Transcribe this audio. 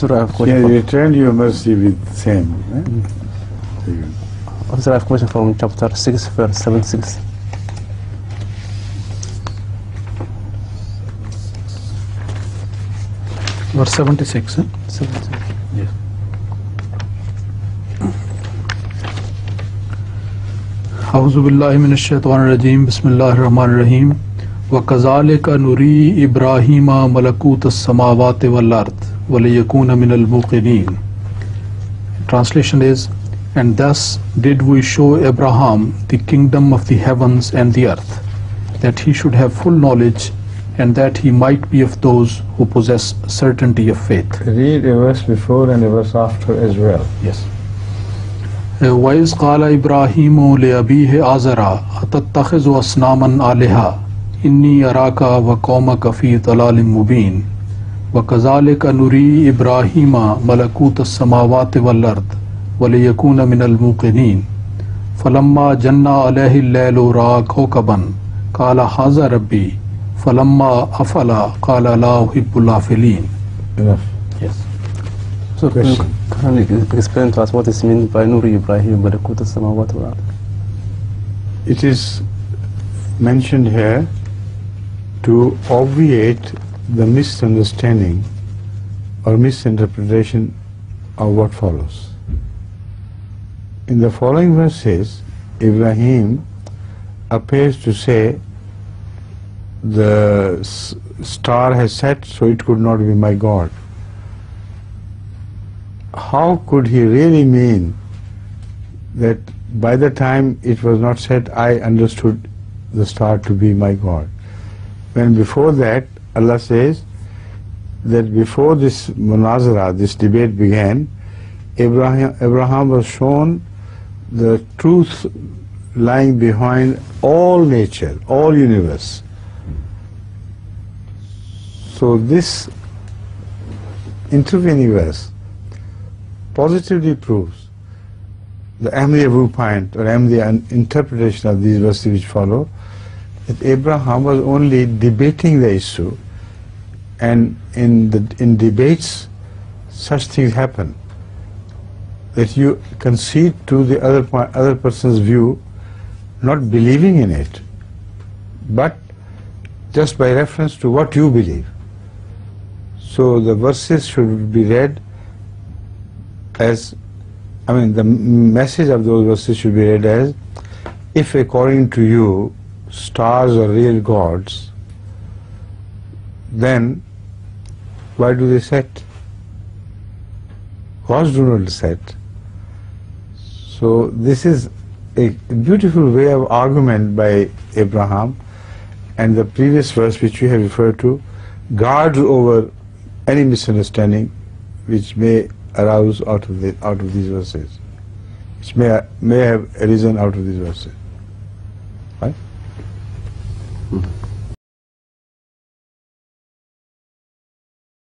Sir, I have a He question. returned your mercy with same. Sir, I have a question from chapter 6, verse 76. Verse 76. Yes. اعوذ باللہ من الشیطان الرجیم بسم اللہ الرحمن الرحیم وَكَذَلِكَ نُرِي إِبْرَاهِيمَ مَلَكُوتَ السَّمَاوَاتِ وَالْأَرْضِ وَلِيَكُونَ مِنَ الْمُوقِنِينَ. Translation is, and thus did we show Abraham the kingdom of the heavens and the earth, that he should have full knowledge and that he might be of those who possess certainty of faith. Read a verse before and a verse after as well. Yes. وَإِذْ قَالَ إِبْرَاهِيمُ لِأَبِيهِ آزَرَ أَتَتَّخِذُ أَصْنَامًا آلِهَةً إِنِّي أَرَاكَ وَقَوْمَكَ فِي ضَلَالٍ مُبِينٍ وَكَذَلِكَ نُرِي إِبْرَاهِيمَ مَلَكُوتَ السَّمَاوَاتِ وَالْأَرْضِ وَلِيَكُونَ مِنَ الْمُوقِنِينَ فَلَمَّا جَنَّ عَلَيْهِ اللَّيْلُ رَأَىٰ كَوْكَبًا قَالَ هَٰذَا رَبِّي فَلَمَّا أَفَلَ قَالَ لَا أُحِبُّ الْآفِلِينَ. Enough. Yes. So can you explain to us what is meant by Nuri Ibrahim Malakut as-samawati wal ard? It is mentioned here to obviate the misunderstanding or misinterpretation of what follows. In the following verses, Ibrahim appears to say the star has set, so it could not be my God. How could he really mean that by the time it was not set, I understood the star to be my God? When before that, Allah says that before this munazara, this debate began, Abraham was shown the truth lying behind all nature, all universe. So this intervening verse positively proves the Ahmediyya viewpoint or Ahmediyya interpretation of these verses which follow, that Abraham was only debating the issue, and in debates such things happen, that you concede to the other person's view, not believing in it, but just by reference to what you believe. So the verses should be read as, the message of those verses should be read as, if according to you stars are real gods, then why do they set? Gods do not set. So this is a beautiful way of argument by Abraham, and the previous verse which we have referred to guards over any misunderstanding which may arouse out of these verses, which may have arisen out of these verses. Right?